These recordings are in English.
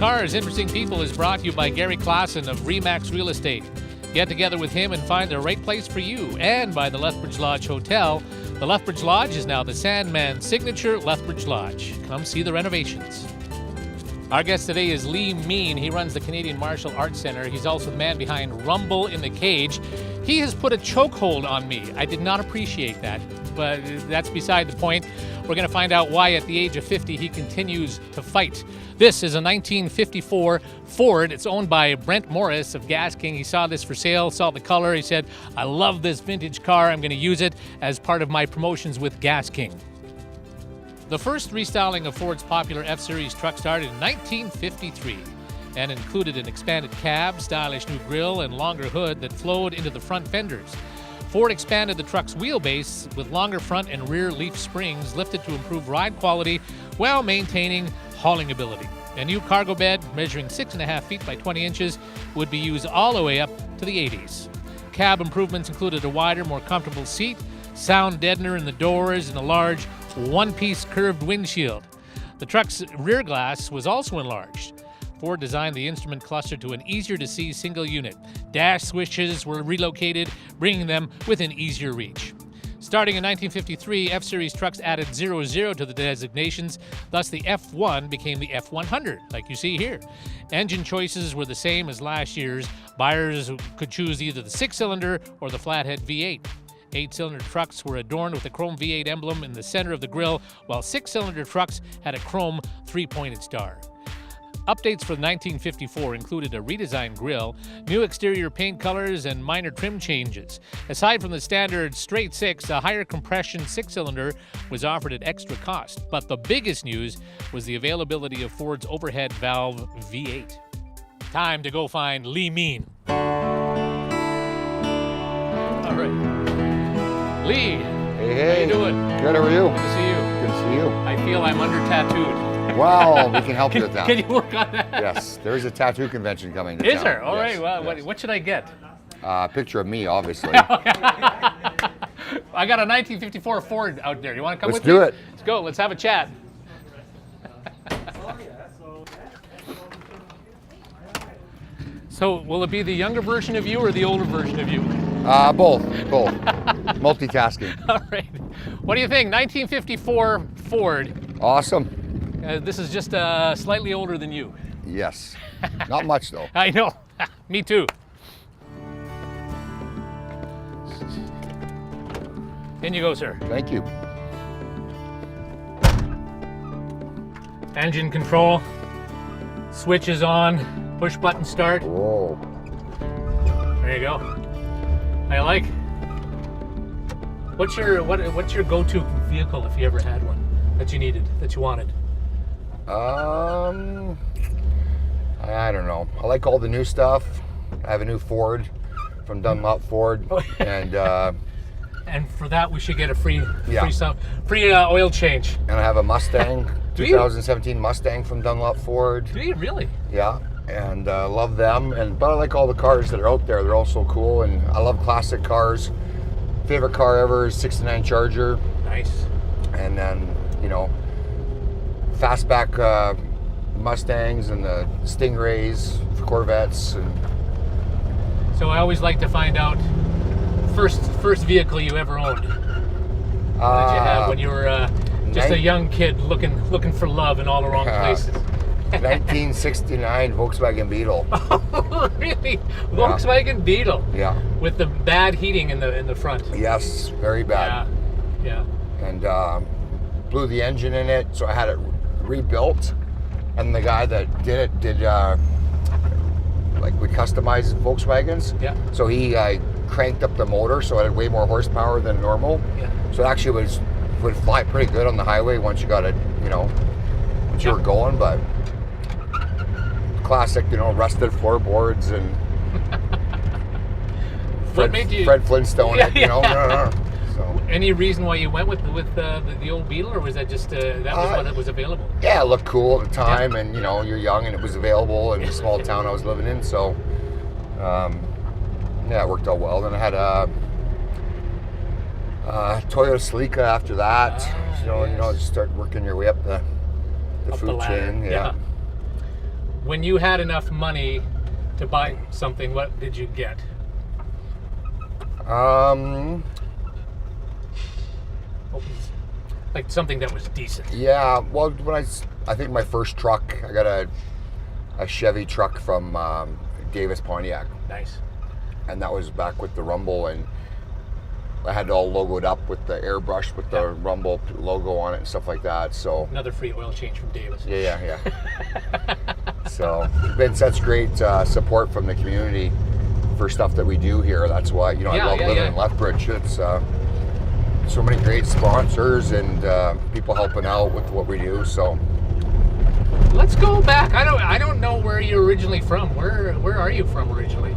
Cars, Interesting People is brought to you by Gary Klassen of Remax Real Estate. Get together with him and find the right place for you, and by the Lethbridge Lodge Hotel. The Lethbridge Lodge is now the Sandman signature Lethbridge Lodge. Come see the renovations. Our guest today is Lee Mean. He runs the Canadian Martial Arts Center. He's also the man behind Rumble in the Cage. He has put a chokehold on me. I did not appreciate that, but that's beside the point. We're going to find out why at the age of 50 he continues to fight. This is a 1954 Ford. It's owned by Brent Morris of Gas King. He saw this for sale, saw the color. He said, I love this vintage car. I'm going to use it as part of my promotions with Gas King. The first restyling of Ford's popular F-Series truck started in 1953 and included an expanded cab, stylish new grille, and longer hood that flowed into the front fenders. Ford expanded the truck's wheelbase with longer front and rear leaf springs lifted to improve ride quality while maintaining hauling ability. A new cargo bed measuring 6.5 feet by 20 inches would be used all the way up to the 80s. Cab improvements included a wider, more comfortable seat, sound deadener in the doors, and a large one-piece curved windshield. The truck's rear glass was also enlarged. Ford designed the instrument cluster to an easier-to-see single unit. Dash switches were relocated, bringing them within easier reach. Starting in 1953, F-Series trucks added 00 to the designations, thus the F1 became the F100, like you see here. Engine choices were the same as last year's. Buyers could choose either the 6-cylinder or the flathead V8. 8-cylinder trucks were adorned with a chrome V8 emblem in the center of the grille, while 6-cylinder trucks had a chrome 3-pointed star. Updates for 1954 included a redesigned grille, new exterior paint colors, and minor trim changes. Aside from the standard straight 6, a higher compression 6-cylinder was offered at extra cost. But the biggest news was the availability of Ford's overhead valve V8. Time to go find Lee Mean. All right. Lee, Hey, how you doing? Good, how are you? Good to see you. Good to see you. I feel I'm under-tattooed. Wow, we can help you with that. Can you work on that? Yes, there is a tattoo convention coming to Is town. there? All Yes, right. Well, yes. what should I get? Picture of me, obviously. I got a 1954 Ford out there. You want to come Let's with me? do it. Let's go. Let's have a chat. So, will it be the younger version of you or the older version of you? Both. Multitasking. All right. What do you think? 1954 Ford. Awesome. This is just slightly older than you. Yes. Not much, though. I know. Me too. In you go, sir. Thank you. Engine control. Switch is on. Push button start. Whoa. There you go. I like. What's your go-to vehicle if you ever had one that you needed, that you wanted? I don't know. I like all the new stuff. I have a new Ford from Dunlop Ford, and for that we should get a free Yeah. free oil change. I have a Mustang, Do you? 2017 Mustang from Dunlop Ford. Do you really? Yeah, and love them. But I like all the cars that are out there. They're all so cool, and I love classic cars. Favorite car ever is '69 Charger. Nice. And then, fastback Mustangs and the Stingrays, Corvettes. And So I always like to find out first vehicle you ever owned. What did you have when you were just a young kid looking for love in all the wrong places? 1969 Volkswagen Beetle. Oh, really? Volkswagen Beetle. Yeah. With the bad heating in the front. Yes, very bad. Yeah. And blew the engine in it, so I had it rebuilt. And the guy that did it would customize Volkswagens. Yeah. So he cranked up the motor so it had way more horsepower than normal. Yeah. So it actually would fly pretty good on the highway once you got it, once you were going. But classic, rusted floorboards and Fred Flintstone. Yeah. So Any reason why you went with the old Beetle, or was that just that was what it was available? yeah, it looked cool at the time, and you're young and it was available in the small town I was living in. So yeah, it worked out well. Then I had a Toyota Celica after that. Yes. Just start working your way up the food ladder. chain. Yeah. When you had enough money to buy something, what did you get? What was, like something that was decent. Yeah, well, I think my first truck, I got a Chevy truck from Davis Pontiac. Nice. And that was back with the Rumble, and I had it all logoed up with the airbrush with the Rumble logo on it and stuff like that. So another free oil change from Davis. Yeah. So been such great support from the community for stuff that we do here. That's why I love living in Lethbridge. It's so many great sponsors and people helping out with what we do. So let's go back. I don't know where you're originally from. Where are you from originally?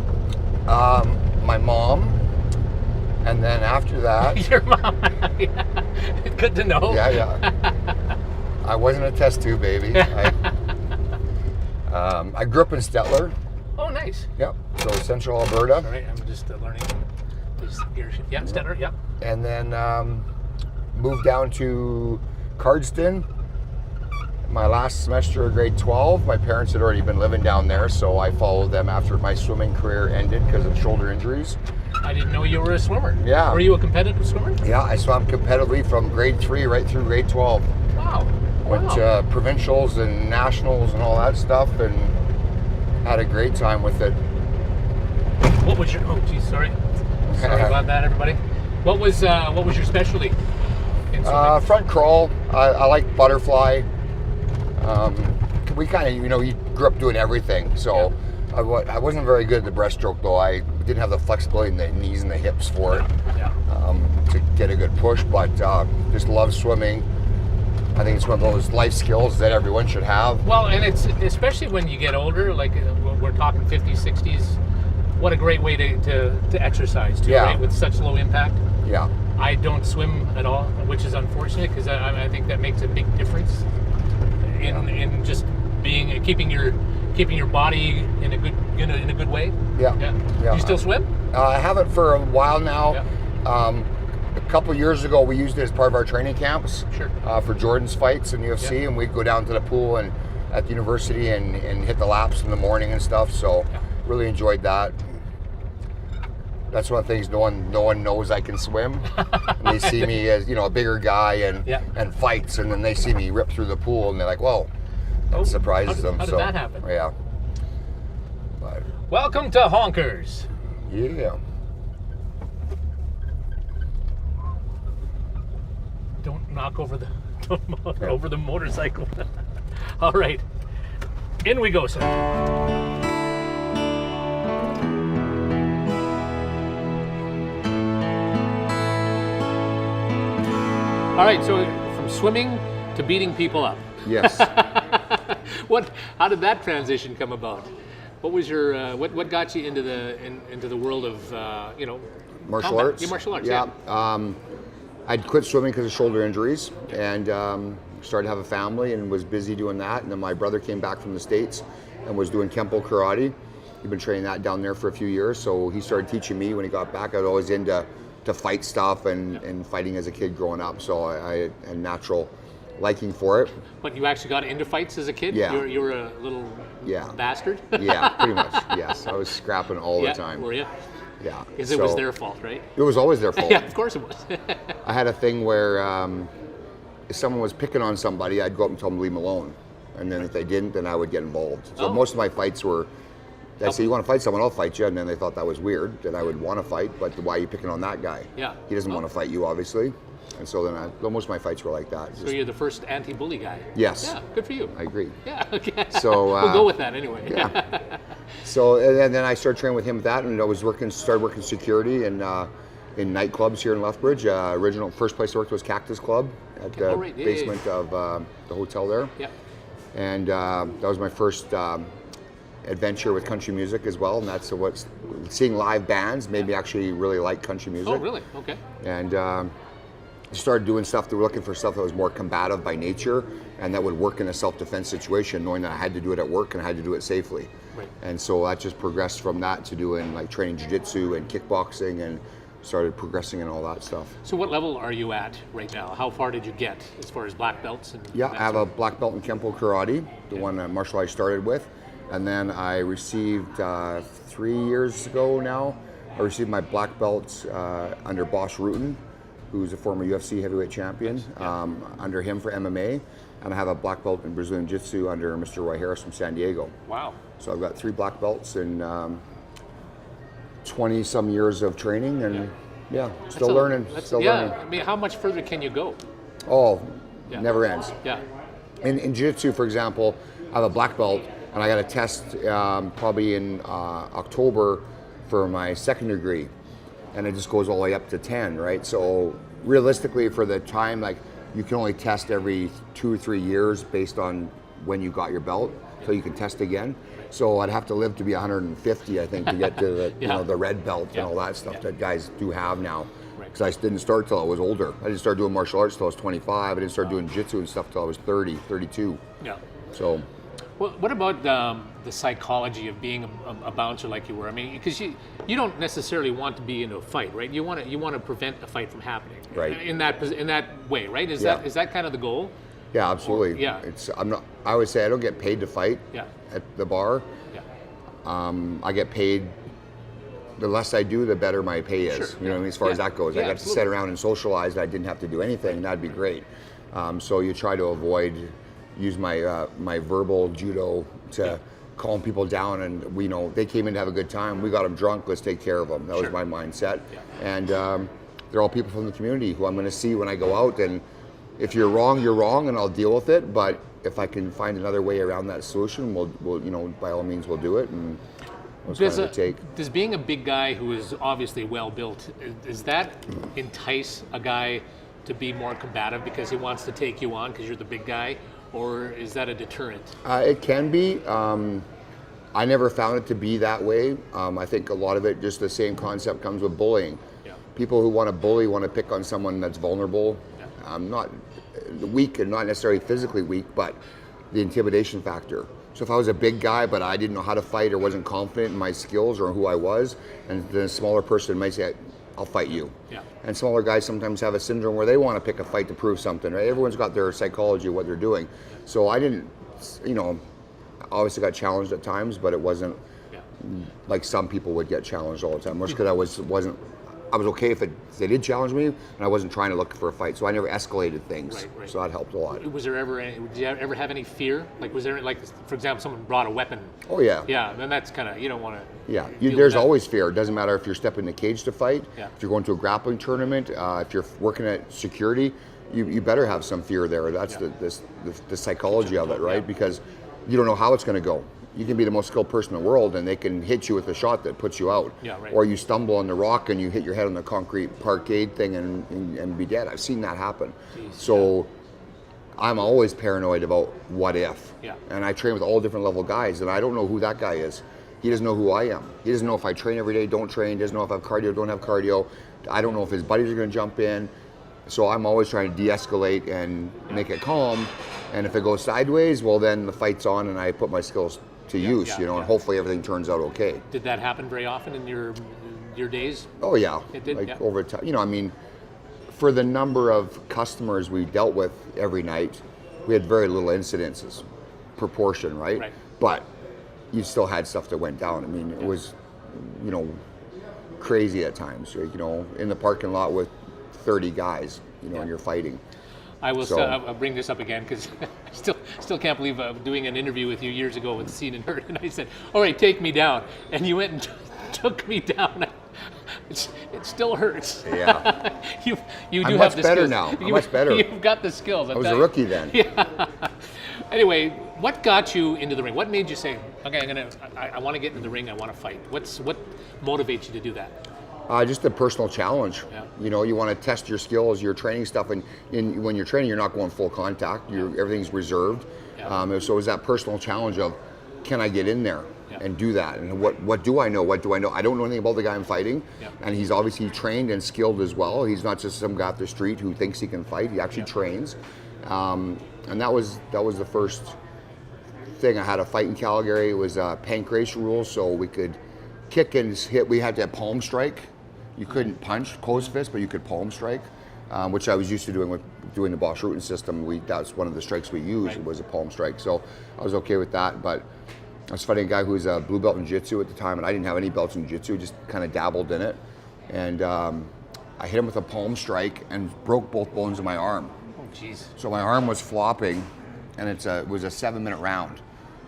My mom, and then after that, your mom. Good to know. Yeah. I wasn't a test tube baby. I grew up in Stettler. Oh, nice. Yep. So Central Alberta. All right, I'm just learning. Yeah, Stettler. Yeah. And then moved down to Cardston. My last semester of grade 12, my parents had already been living down there, so I followed them after my swimming career ended because of shoulder injuries. I didn't know you were a swimmer. Yeah. Were you a competitive swimmer? Yeah, I swam competitively from grade 3 right through grade 12. Wow. Went to provincials and nationals and all that stuff, and had a great time with it. What was your? Oh, geez, sorry about that, everybody. What was your specialty in swimming? Front crawl. I like butterfly. We kind of, you grew up doing everything, so I wasn't very good at the breaststroke, though. I didn't have the flexibility in the knees and the hips for it to get a good push, but just love swimming. I think it's one of those life skills that everyone should have. Well, and it's especially when you get older, like we're talking 50s, 60s, what a great way to exercise, too, right? With such low impact. Yeah. I don't swim at all, which is unfortunate because I think that makes a big difference in just keeping your body in a good way. Yeah. Do you still swim? I haven't for a while now. Yeah. A couple years ago, we used it as part of our training camps. Sure. For Jordan's fights in the UFC, and we'd go down to the pool and at the university and hit the laps in the morning and stuff. So really enjoyed that. That's one of the things no one knows I can swim. And they see me as a bigger guy and fights, and then they see me rip through the pool and they're like, "Whoa!" That surprises them. How did that happen? Yeah. But, welcome to Honkers. Yeah. Don't knock over over the motorcycle. All right, in we go, sir. All right, so from swimming to beating people up. Yes. How did that transition come about? What was your what got you into the world of martial combat? arts? Yeah, martial arts. Yeah. I'd quit swimming because of shoulder injuries, and started to have a family and was busy doing that. And then my brother came back from the States and was doing Kempo karate. He'd been training that down there for a few years, so he started teaching me when he got back. I was always into fight stuff and fighting as a kid growing up, so I had a natural liking for it. But you actually got into fights as a kid? Yeah. You were a little bastard? Yeah, pretty much, yes. I was scrapping all the time. Were you? Yeah. Because it was their fault, right? It was always their fault. Yeah, of course it was. I had a thing where if someone was picking on somebody, I'd go up and tell them to leave them alone. And then if they didn't, then I would get involved. So most of my fights were, I'd say, you want to fight someone, I'll fight you. And then they thought that was weird, that I would want to fight, but why are you picking on that guy? Yeah. He doesn't want to fight you, obviously. And so then most of my fights were like that. So you're the first anti-bully guy? Yes. Yeah, good for you. I agree. Yeah, okay. So we'll go with that anyway. Yeah. So and then I started training with him with that, and I started working security in nightclubs here in Lethbridge. First place I worked was Cactus Club at the basement of the hotel there. Yeah. And that was my first adventure with country music as well, and that's what seeing live bands made me actually really like country music. Oh, really? Okay. And started doing stuff. They were looking for stuff that was more combative by nature and that would work in a self-defense situation, knowing that I had to do it at work and I had to do it safely. Right. And so that just progressed from that to doing like training jiu-jitsu and kickboxing, and started progressing in all that stuff. So what level are you at right now? How far did you get as far as black belts? I have a black belt in Kempo karate, the one that martial arts started with. And then I received 3 years ago now, I received my black belt under Bosch Rutten, who's a former UFC heavyweight champion, under him for MMA. And I have a black belt in Brazilian Jiu-Jitsu under Mr. Roy Harris from San Diego. Wow. So I've got 3 black belts and 20 some years of training, and still learning. I mean, how much further can you go? Oh, never ends. Yeah. In Jiu-Jitsu, for example, I have a black belt, and I got a test probably in October for my second degree, and it just goes all the way up to 10, right? So realistically, for the time, like, you can only test every 2 or 3 years based on when you got your belt, so you can test again. So I'd have to live to be 150, I think, to get to the the red belt and all that stuff that guys do have now. Because I didn't start till I was older. I didn't start doing martial arts till I was 25. I didn't start doing jiu-jitsu and stuff till I was 30, 32. Yeah. So. Well, what about the psychology of being a bouncer like you were? I mean, because you don't necessarily want to be in a fight, right? You want to prevent a fight from happening. Right. In that way, right? Is that kind of the goal? Yeah, absolutely. Yeah. I would say I don't get paid to fight. Yeah. At the bar. Yeah. I get paid. The less I do, the better my pay is. Sure. You know what I mean? As far as that goes, I got absolutely. to sit around and socialize. And I didn't have to do anything. That'd be great. So you try to use my verbal judo to calm people down, and they came in to have a good time. We got them drunk. Let's take care of them. That was my mindset. Yeah. And they're all people from the community who I'm going to see when I go out. And if you're wrong, and I'll deal with it. But if I can find another way around that solution, we'll by all means we'll do it. And does being a big guy who is obviously well built, does that entice a guy to be more combative because he wants to take you on because you're the big guy, or is that a deterrent? It can be. I never found it to be that way. I think a lot of it, just the same concept comes with bullying. Yeah. People who want to bully want to pick on someone that's vulnerable. Yeah. Not weak and not necessarily physically weak, but the intimidation factor. So if I was a big guy, but I didn't know how to fight or wasn't confident in my skills or who I was, and then a smaller person might say, I'll fight you. Yeah. And smaller guys sometimes have a syndrome where they want to pick a fight to prove something, right? Everyone's got their psychology of what they're doing. So I didn't, obviously got challenged at times, but it wasn't like some people would get challenged all the time. Just because I was okay if they did challenge me, and I wasn't trying to look for a fight. So I never escalated things. Right. So that helped a lot. Did you ever have any fear? Like, was there, like, for example, someone brought a weapon? Oh, yeah. Yeah, then that's kind of, you don't want to. Yeah, there's always fear. It doesn't matter if you're stepping in the cage to fight, if you're going to a grappling tournament, if you're working at security, you better have some fear there. That's the psychology of it, right? Because you don't know how it's going to go. You can be the most skilled person in the world, and they can hit you with a shot that puts you out. Yeah, right. Or you stumble on the rock and you hit your head on the concrete parkade thing and be dead. I've seen that happen. Jeez, so I'm always paranoid about what if. Yeah. And I train with all different level guys, and I don't know who that guy is. He doesn't know who I am. He doesn't know if I train every day, don't train. Doesn't know if I have cardio, don't have cardio. I don't know if his buddies are going to jump in. So I'm always trying to de-escalate and make it calm. And if it goes sideways, well, then the fight's on, and I put my skills to use, and hopefully everything turns out okay. Did that happen very often in your days? Oh yeah, it did. Over time. For the number of customers we dealt with every night, we had very little incidences, proportion, right? But you still had stuff that went down. I mean, it was, crazy at times. In the parking lot with 30 guys, and you're fighting. I will I'll bring this up again because I still can't believe doing an interview with you years ago with Seen and Heard, and I said, all right, take me down. And you went and took me down. It still hurts. Yeah. you do I'm have the skills. Much better now. I'm much better. You've got the skills. I was a rookie then. Yeah. Anyway, what got you into the ring? What made you say, okay, I want to get into the ring, I want to fight? What motivates you to do that? Just a personal challenge. Yeah. You want to test your skills, your training stuff, and when you're training, you're not going full contact. Everything's reserved. Yeah. So it was that personal challenge of, can I get in there and do that? And what do I know? What do I know? I don't know anything about the guy I'm fighting, and he's obviously trained and skilled as well. He's not just some guy off the street who thinks he can fight. He actually trains, and that was the first thing. I had a fight in Calgary. It was pancrase rules, so we could kick and hit. We had to have palm strike. You couldn't punch, closed fist, but you could palm strike, which I was used to doing the Bosch Rutten system. That's one of the strikes we used was a palm strike. So I was okay with that. But I was fighting a guy who was a blue belt in jiu-jitsu at the time, and I didn't have any belts in jiu-jitsu, just kind of dabbled in it. And I hit him with a palm strike and broke both bones of my arm. Oh, jeez. So my arm was flopping, and it was a 7-minute round.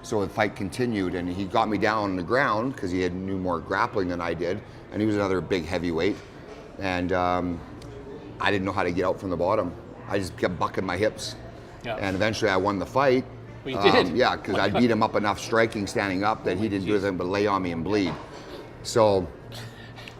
So the fight continued, and he got me down on the ground because he knew more grappling than I did, and he was another big heavyweight. And I didn't know how to get out from the bottom. I just kept bucking my hips. Yeah. And eventually I won the fight. Well, you did? Yeah, because I beat him up enough striking, standing up, that he didn't do anything but lay on me and bleed. So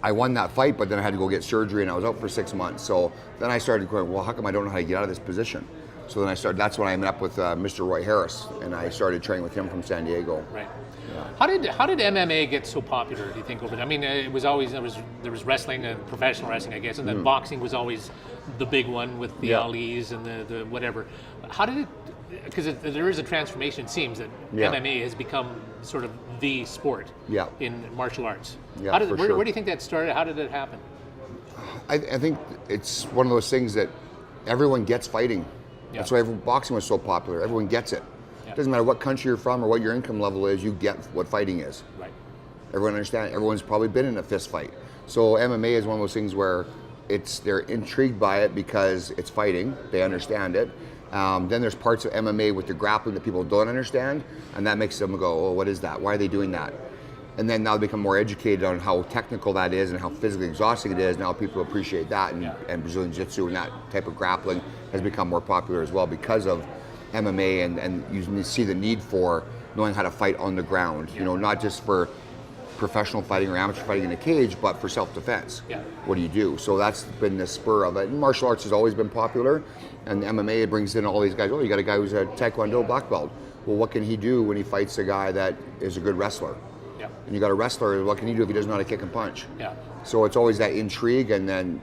I won that fight, but then I had to go get surgery, and I was out for 6 months. So then I started going, well, how come I don't know how to get out of this position? So then that's when I met up with Mr. Roy Harris, and I started training with him from San Diego. Right. Yeah. How did MMA get so popular, do you think, over there? I mean, it was always, there was wrestling and professional wrestling, I guess, and then boxing was always the big one with the Alis and the whatever. How did it, because there is a transformation, it seems, that MMA has become sort of the sport in martial arts. Yeah, where do you think that started? How did it happen? I think it's one of those things that everyone gets fighting. Yeah. That's why boxing was so popular. Everyone gets it. It doesn't matter what country you're from or what your income level is, you get what fighting is. Right. Everyone understands. Everyone's probably been in a fist fight. So MMA is one of those things where they're intrigued by it because it's fighting. They understand it. Then there's parts of MMA with the grappling that people don't understand, and that makes them go, oh, what is that? Why are they doing that? And then now they become more educated on how technical that is and how physically exhausting it is. Now people appreciate that, and Brazilian Jiu-Jitsu and that type of grappling has become more popular as well because of MMA, and you see the need for knowing how to fight on the ground. You know, not just for professional fighting or amateur fighting in a cage, but for self-defense. Yeah. What do you do? So that's been the spur of it. And martial arts has always been popular, and MMA brings in all these guys. Oh, you got a guy who's a Taekwondo black belt. Well, what can he do when he fights a guy that is a good wrestler? Yeah. And you got a wrestler, what can he do if he doesn't know how to kick and punch? Yeah. So it's always that intrigue, and then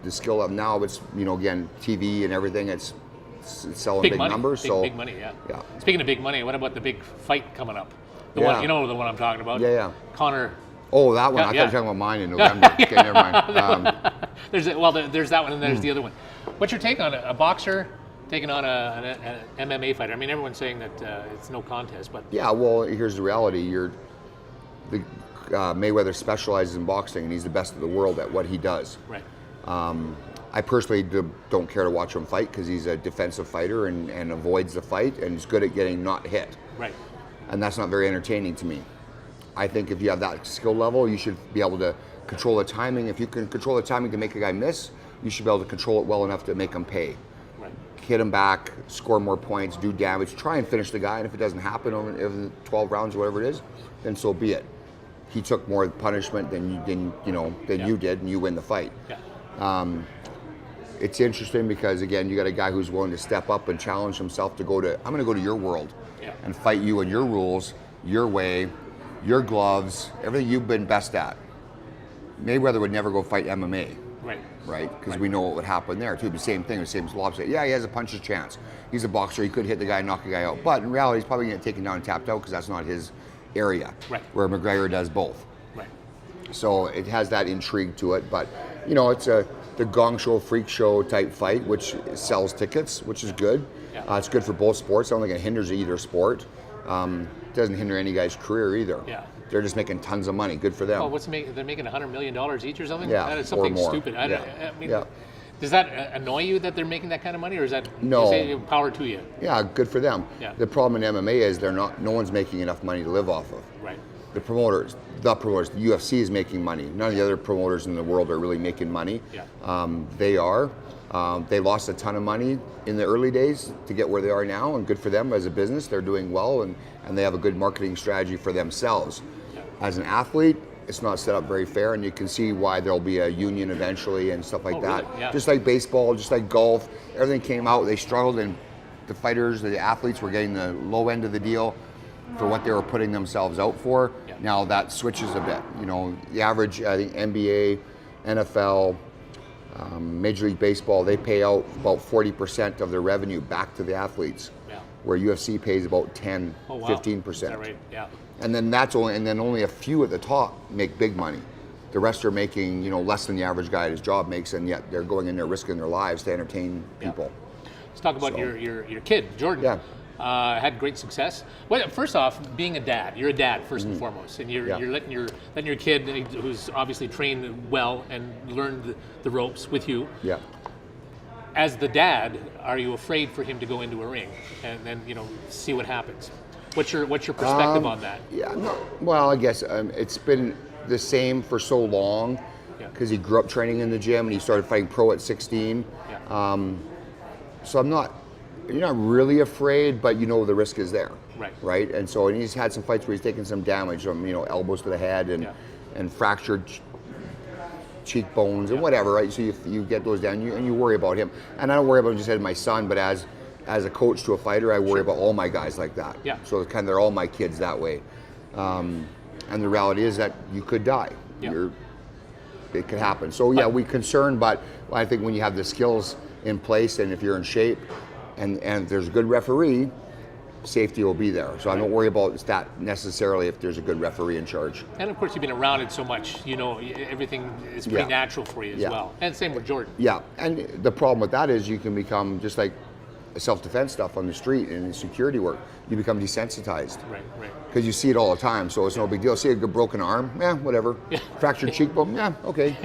the skill of now, it's, again, TV and everything, it's selling big numbers. Big money, yeah. Speaking of big money, what about the big fight coming up? The one, the one I'm talking about? Yeah. Conor. Oh, that one. I thought you were talking about mine in November. Okay, never mind. There's that one, and there's the other one. What's your take on a boxer taking on an MMA fighter? I mean, everyone's saying that it's no contest, but... Yeah, well, here's the reality. Mayweather specializes in boxing, and he's the best in the world at what he does. Right. I personally don't care to watch him fight because he's a defensive fighter and avoids the fight, and he's good at getting not hit. Right. And that's not very entertaining to me. I think if you have that skill level, you should be able to control the timing. If you can control the timing to make a guy miss, you should be able to control it well enough to make him pay. Right. Hit him back, score more points, do damage, try and finish the guy, and if it doesn't happen over 12 rounds or whatever it is, then so be it. He took more punishment than you did, and you win the fight. Yeah. It's interesting because, again, you got a guy who's willing to step up and challenge himself to I'm going to go to your world and fight you and your rules, your way, your gloves, everything you've been best at. Mayweather would never go fight MMA. Right? Because we know what would happen there, too. The same thing, the same lobster. Yeah, he has a puncher's chance. He's a boxer. He could hit the guy and knock the guy out. But in reality, he's probably going to get taken down and tapped out because that's not his area. Right. Where McGregor does both. Right. So it has that intrigue to it. But, it's the gong show, freak show type fight, which sells tickets, which is good. Yeah. It's good for both sports. I don't think it hinders either sport. It doesn't hinder any guy's career either. Yeah. They're just making tons of money. Good for them. Well, they're making $100 million each or something? Yeah, That is something or more. stupid. I mean, yeah. Does that annoy you that they're making that kind of money, or is that power to you? Yeah, good for them. Yeah. The problem in MMA is no one's making enough money to live off of. Right. The promoters, the UFC is making money. None of the other promoters in the world are really making money. Yeah. They are. They lost a ton of money in the early days to get where they are now, and good for them as a business. They're doing well, and they have a good marketing strategy for themselves. Yeah. As an athlete, it's not set up very fair, and you can see why there'll be a union eventually and stuff like that. Really? Yeah. Just like baseball, just like golf, everything came out. They struggled, and the fighters, the athletes were getting the low end of the deal for what they were putting themselves out for. Yeah. Now that switches a bit. The average, I think, NBA, NFL, Major League Baseball, they pay out about 40% of their revenue back to the athletes, where UFC pays about 10, 15%. Is that right? Yeah. And then only a few at the top make big money. The rest are making, less than the average guy at his job makes, and yet they're going in there risking their lives to entertain people. Let's talk about your kid, Jordan. Yeah. had great success. Well, first off, being a dad, you're a dad first and foremost, and you're letting your kid, who's obviously trained well and learned the ropes with you. Yeah. As the dad, are you afraid for him to go into a ring and then see what happens? What's your perspective on that? Yeah. No, well, I guess it's been the same for so long because he grew up training in the gym and he started fighting pro at 16. Yeah. So you're not really afraid, but the risk is there. Right. Right. And so he's had some fights where he's taken some damage from elbows to the head and fractured cheekbones and whatever, right? So you get those down and you worry about him. And I don't worry about him just as my son, but as a coach to a fighter, I worry about all my guys like that. Yeah. So they're all my kids that way. And the reality is that you could die. Yeah. It could happen. So we concern, but I think when you have the skills in place and if you're in shape and if there's a good referee, safety will be there. So I don't worry about that necessarily if there's a good referee in charge. And of course, you've been around it so much, everything is pretty natural for you as well. And same with Jordan. Yeah, and the problem with that is you can become just like self-defense stuff on the street and in security work. You become desensitized. Right. Because you see it all the time, so it's no big deal. See a good broken arm, whatever. Yeah. Fractured cheekbone, okay.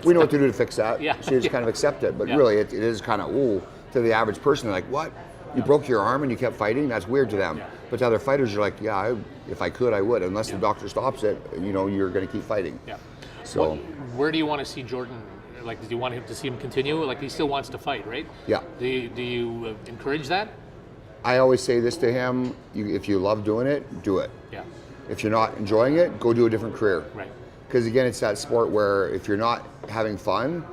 We know what to do to fix that. Yeah. So you just kind of accept it. But really, it is kind of, to the average person, they're like, what? You broke your arm and you kept fighting? That's weird to them. Yeah. But to other fighters, you're like, if I could, I would. Unless the doctor stops it, you're going to keep fighting. Yeah. So, where do you want to see Jordan? Like, do you want him to see him continue? Like, he still wants to fight, right? Yeah. Do you encourage that? I always say this to him: if you love doing it, do it. Yeah. If you're not enjoying it, go do a different career. Right. Because again, it's that sport where if you're not having fun,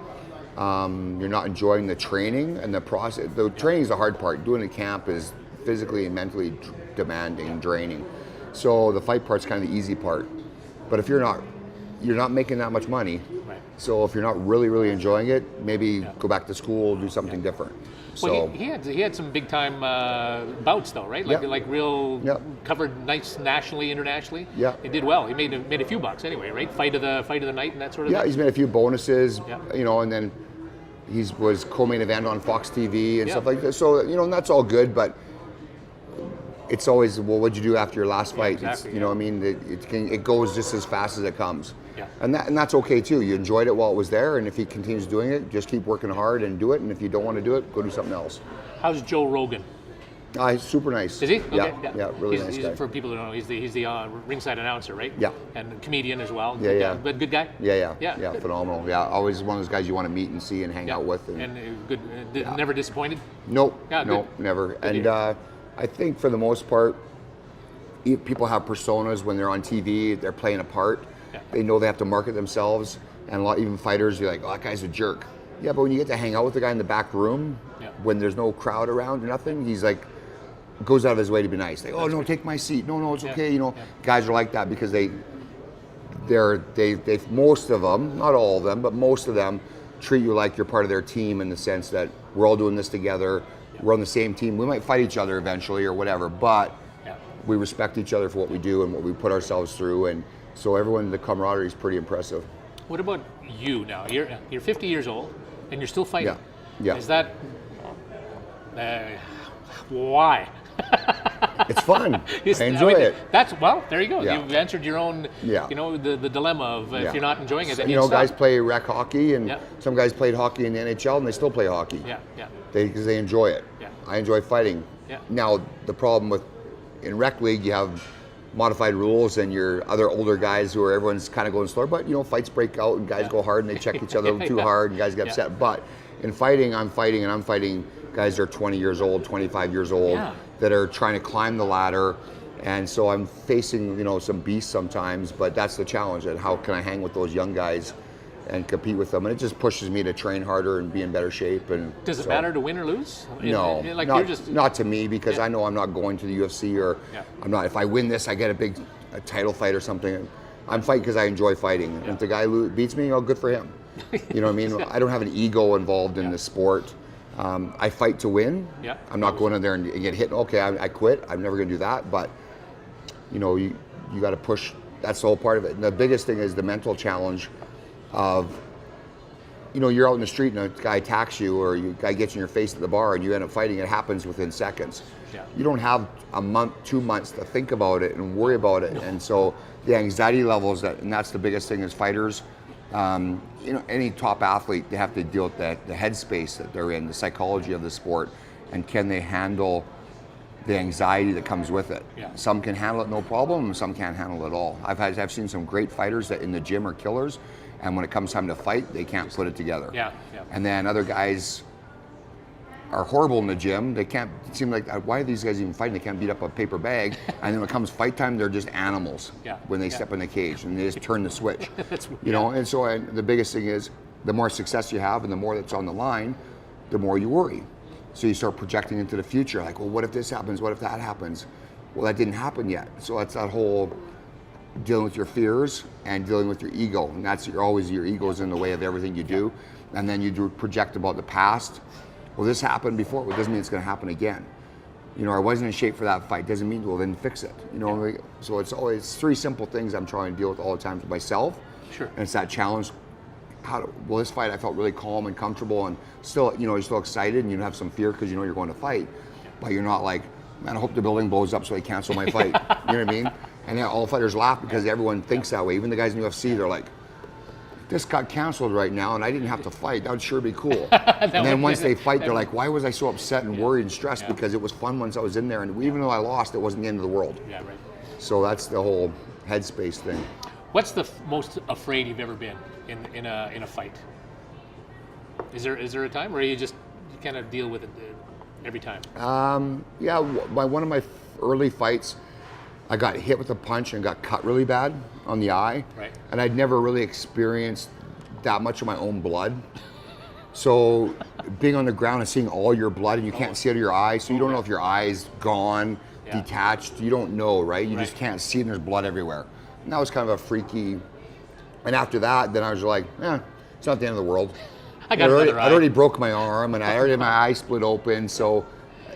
you're not enjoying the training and the process. The training is the hard part. Doing the camp is physically and mentally demanding and draining. So the fight part's kind of the easy part. But if you're not making that much money. Right. So if you're not really, really enjoying it, maybe go back to school, do something different. Well, he had some big time bouts though, right? Like real covered nights nationally, internationally. Yeah. He did well. He made a few bucks anyway, right? Fight of the night and that sort of thing. Yeah, he's made a few bonuses, and then he was co-main event on Fox TV and stuff like that. So and that's all good, but it's always, well, what'd you do after your last fight? Exactly, What I mean? It goes just as fast as it comes. Yeah. And that's okay too. You enjoyed it while it was there, and if he continues doing it, just keep working hard and do it. And if you don't want to do it, go do something else. How's Joe Rogan? He's super nice. Is he? Okay. Yeah, really nice guy. For people who don't know, he's the ringside announcer, right? Yeah. And comedian as well. Yeah. But good guy? Yeah, Good. phenomenal. Yeah, always one of those guys you want to meet and see and hang out with. And good, never disappointed? Nope, never. And I think for the most part, people have personas when they're on TV, they're playing a part. Yeah. They know they have to market themselves. And even fighters, you're like, that guy's a jerk. Yeah, but when you get to hang out with the guy in the back room, when there's no crowd around or nothing, he's like, goes out of his way to be nice. Like, no, take my seat. No, it's okay. Guys are like that because they most of them, not all of them, but most of them treat you like you're part of their team in the sense that we're all doing this together. We're on the same team. We might fight each other eventually or whatever, but we respect each other for what we do and what we put ourselves through. And so the camaraderie is pretty impressive. What about you now? You're 50 years old and you're still fighting. Yeah. Is that why? It's fun. I enjoy it. There you go. Yeah. You've answered your own, the dilemma of if you're not enjoying it, then guys play rec hockey and some guys played hockey in the NHL and they still play hockey. Yeah. Because they enjoy it. Yeah. I enjoy fighting. Yeah. Now, the problem in rec league, you have modified rules and your other older guys who everyone's kind of going slower, but fights break out and guys go hard and they check each other too hard and guys get upset. But in fighting, I'm fighting guys that are 20 years old, 25 years old that are trying to climb the ladder. And so I'm facing, some beasts sometimes, but that's the challenge. And how can I hang with those young guys and compete with them? And it just pushes me to train harder and be in better shape. And does it matter to win or lose? No, not to me, because I know I'm not going to the UFC or I'm not. If I win this, I get a title fight or something. I'm fighting because I enjoy fighting. And if the guy beats me, good for him. You know what I mean? I don't have an ego involved in the sport. I fight to win. Yeah. I'm not going in there and get hit. Okay, I quit. I'm never going to do that. But you got to push. That's the whole part of it. And the biggest thing is the mental challenge of you know, you're out in the street and a guy attacks you, or a guy gets in your face at the bar and you end up fighting. It happens within seconds. Yeah. You don't have a month, 2 months to think about it and worry about it. And so the anxiety levels, and that's the biggest thing as fighters. You know, any top athlete, they have to deal with the headspace that they're in, the psychology of the sport, and can they handle the anxiety that comes with it. Yeah. Some can handle it no problem, and some can't handle it at all. I've seen some great fighters that in the gym are killers, and when it comes time to fight, they can't put it together. Yeah, yeah. And then other guys are horrible in the gym. They can't, it seems like, why are these guys even fighting? They can't beat up a paper bag. And then when it comes fight time, they're just animals when they step in the cage, and they just turn the switch. You know, and so the biggest thing is, the more success you have and the more that's on the line, the more you worry. So you start projecting into the future, like, well, what if this happens? What if that happens? Well, that didn't happen yet. So that's that whole dealing with your fears and dealing with your ego. And that's always your ego's in the way of everything you do. And then you do project about the past. Well, this happened before. Well, it doesn't mean it's going to happen again. You know, I wasn't in shape for that fight. Doesn't mean, well, then fix it. You know, so it's always 3 simple things I'm trying to deal with all the time with myself. Sure. And it's that challenge. Well, this fight I felt really calm and comfortable, and still, you know, you're still excited, and you have some fear because you know you're going to fight, but you're not like, man, I hope the building blows up so they cancel my fight. You know what I mean? And then all fighters laugh because everyone thinks that way. Even the guys in the UFC, they're like, this got canceled right now, and I didn't have to fight. That would sure be cool. And then once they fight, they're like, why was I so upset and worried and stressed? Because it was fun once I was in there, and even though I lost, it wasn't the end of the world. Yeah, right. So that's the whole headspace thing. What's the most afraid you've ever been in a fight? Is there a time where you kind of deal with it every time? Yeah, by one of my early fights, I got hit with a punch and got cut really bad on the eye. Right. And I'd never really experienced that much of my own blood. So being on the ground and seeing all your blood, and you can't see out of your eye, so you don't know if your eye's gone, detached. You don't know, right? You just can't see, and there's blood everywhere. And that was kind of a freaky. And after that, then I was like, it's not the end of the world. I'd already broke my arm, and I already had my eye split open. So,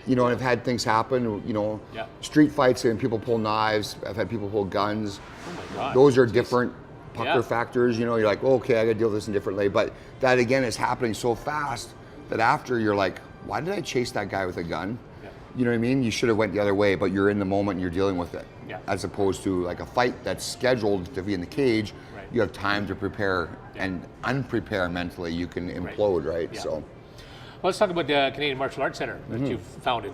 you know, and I've had things happen, you know, street fights and people pull knives. I've had people pull guns. Oh my God. Those are different pucker factors. You know, you're like, okay, I got to deal with this in differently. But that, again, is happening so fast that after you're like, why did I chase that guy with a gun? You know what I mean? You should have went the other way, but you're in the moment and you're dealing with it. As opposed to like a fight that's scheduled to be in the cage, you have time to prepare and unprepare mentally. You can implode, right? So, well, let's talk about the Canadian Martial Arts Center that you've founded.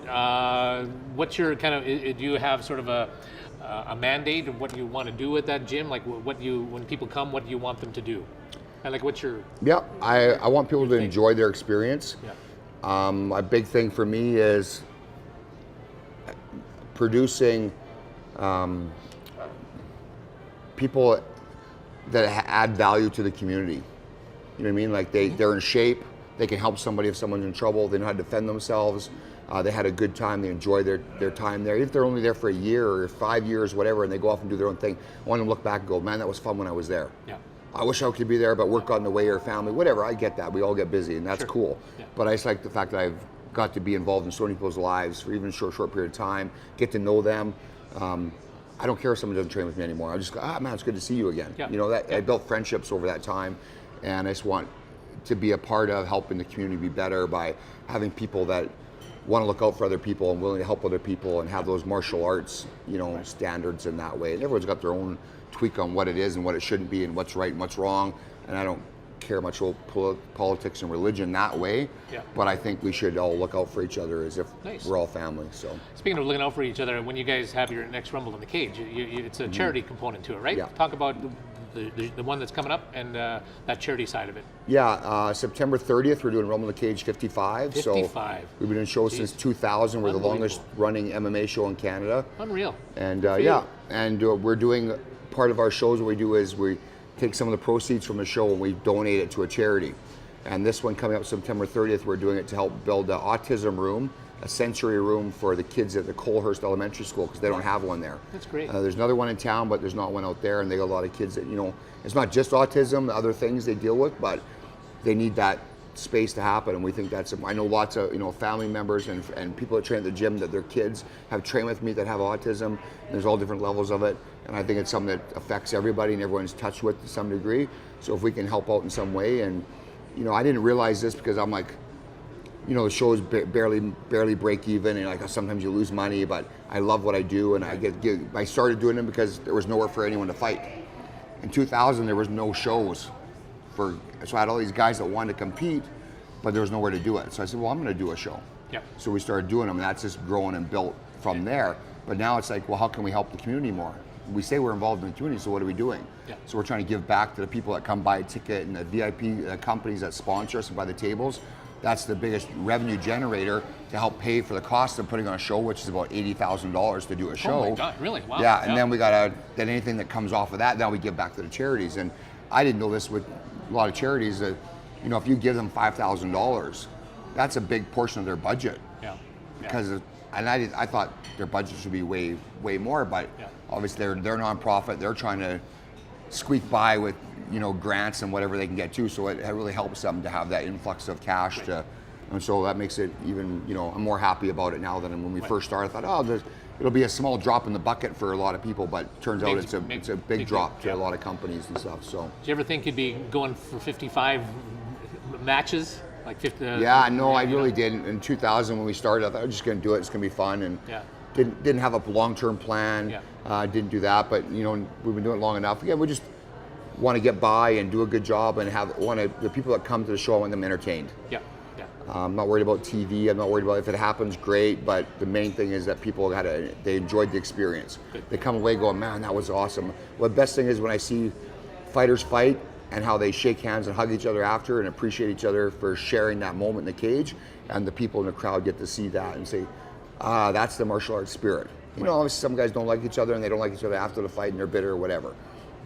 What's your kind of? Do you have sort of a mandate of what you want to do with that gym? Like when people come, what do you want them to do? And like what's your? I want people to enjoy their experience. A big thing for me is producing people that add value to the community. You know what I mean? Like they're in shape, they can help somebody if someone's in trouble, they know how to defend themselves, they had a good time, they enjoy their time there. If they're only there for a year or 5 years, whatever, and they go off and do their own thing, I want them to look back and go, man, that was fun when I was there. I wish I could be there, but work got in the way, or family, whatever, I get that. We all get busy, and that's cool. But I just like the fact that I've got to be involved in so many people's lives for even a short period of time, get to know them. I don't care if someone doesn't train with me anymore. I just go, man, it's good to see you again. You know, I built friendships over that time, and I just want to be a part of helping the community be better by having people that want to look out for other people and willing to help other people and have those martial arts, you know, standards in that way. And everyone's got their own tweak on what it is and what it shouldn't be and what's right and what's wrong. And I don't care much about politics and religion that way, but I think we should all look out for each other as if we're all family. So, speaking of looking out for each other, when you guys have your next Rumble in the Cage, it's a charity component to it, right? Talk about the one that's coming up and that charity side of it. September 30th, we're doing Rumble in the Cage 55. So we've been doing shows since 2000. We're the longest running MMA show in Canada. Unreal. And we're doing, part of our shows, what we do is we take some of the proceeds from the show and we donate it to a charity. And this one coming up September 30th, we're doing it to help build an autism room, a sensory room for the kids at the Colehurst Elementary School, because they don't have one there. That's great. There's another one in town, but there's not one out there, and they got a lot of kids that, you know, it's not just autism, the other things they deal with, but they need that space to happen, and we think that's, I know lots of, you know, family members and people that train at the gym that their kids have trained with me that have autism, and there's all different levels of it, and I think it's something that affects everybody and everyone's touched with to some degree. So if we can help out in some way and I didn't realize this because I'm like, the shows barely break even, and like sometimes you lose money, but I love what I do, and I started doing them because there was nowhere for anyone to fight. In 2000, there was no shows so I had all these guys that wanted to compete, but there was nowhere to do it. So I said, well, I'm going to do a show. Yep. So we started doing them, and that's just grown and built from there. But now it's like, well, how can we help the community more? We say we're involved in the community, so what are we doing? Yeah. So we're trying to give back to the people that come buy a ticket and the VIP companies that sponsor us and buy the tables. That's the biggest revenue generator to help pay for the cost of putting on a show, which is about $80,000 to do a show. Oh my God, really? Wow. Yeah, and then then anything that comes off of that, now we give back to the charities. And I didn't know this with a lot of charities that, if you give them $5,000, that's a big portion of their budget. Yeah. Because, I thought their budget should be way more, but obviously they're nonprofit. They're trying to squeak by with grants and whatever they can get to. So it really helps them to have that influx of cash and so that makes it even, I'm more happy about it now than when we first started. I thought, it'll be a small drop in the bucket for a lot of people, but it turns out it's a big drop to a lot of companies and stuff. So. Did you ever think you'd be going for 55 matches? Like 50? I really didn't. In 2000 when we started, I thought I was just going to do it. It's going to be fun, and didn't have a long-term plan. Yeah. Didn't do that, but we've been doing it long enough. Yeah, we just want to get by and do a good job and the people that come to the show, I want them entertained. Yeah. I'm not worried about TV. I'm not worried about if it happens, great. But the main thing is that people they enjoyed the experience. Good. They come away going, man, that was awesome. Well, the best thing is when I see fighters fight and how they shake hands and hug each other after and appreciate each other for sharing that moment in the cage, and the people in the crowd get to see that and say, that's the martial arts spirit. Obviously some guys don't like each other and they don't like each other after the fight and they're bitter or whatever.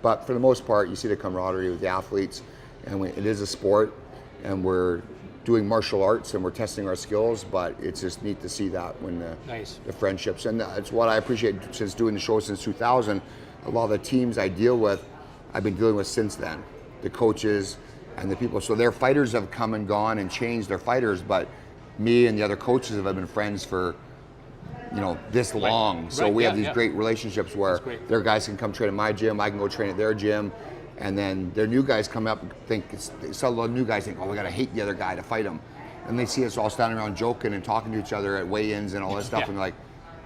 But for the most part, you see the camaraderie with the athletes, and it is a sport, and we're doing martial arts and we're testing our skills, but it's just neat to see that when the friendships, and it's what I appreciate since doing the show since 2000. A lot of the teams I deal with, I've been dealing with since then, the coaches and the people. So their fighters have come and gone and changed their fighters, but me and the other coaches have been friends for this long. So we have these great relationships where their guys can come train at my gym, I can go train at their gym. And then their new guys come up and a lot of new guys think, we got to hate the other guy to fight him. And they see us all standing around joking and talking to each other at weigh-ins and all this stuff, and they're like,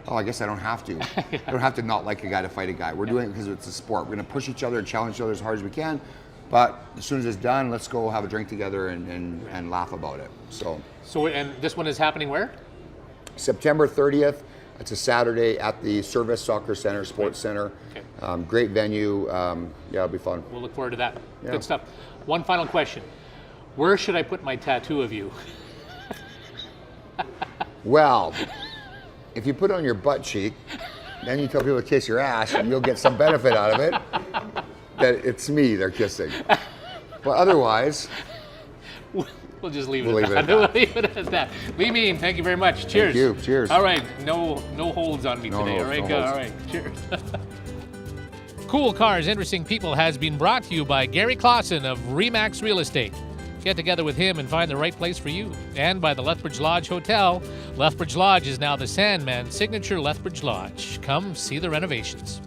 I guess I don't have to. I don't have to not like a guy to fight a guy. We're doing it because it's a sport. We're going to push each other and challenge each other as hard as we can. But as soon as it's done, let's go have a drink together and laugh about it. So, and this one is happening where? September 30th. It's a Saturday at the Service Soccer Center, Sports Center. Okay. Great venue. It'll be fun. We'll look forward to that. Yeah. Good stuff. One final question. Where should I put my tattoo of you? Well, if you put it on your butt cheek, then you tell people to kiss your ass, and you'll get some benefit out of it. That it's me they're kissing. But otherwise... We'll just leave it at that. We'll leave it at that. Lee Mean, thank you very much. Cheers. Thank you. Cheers. All right. No holds on me today. All right. All right. Cheers. Cool Cars, Interesting People has been brought to you by Gary Clausen of Remax Real Estate. Get together with him and find the right place for you. And by the Lethbridge Lodge Hotel. Lethbridge Lodge is now the Sandman Signature Lethbridge Lodge. Come see the renovations.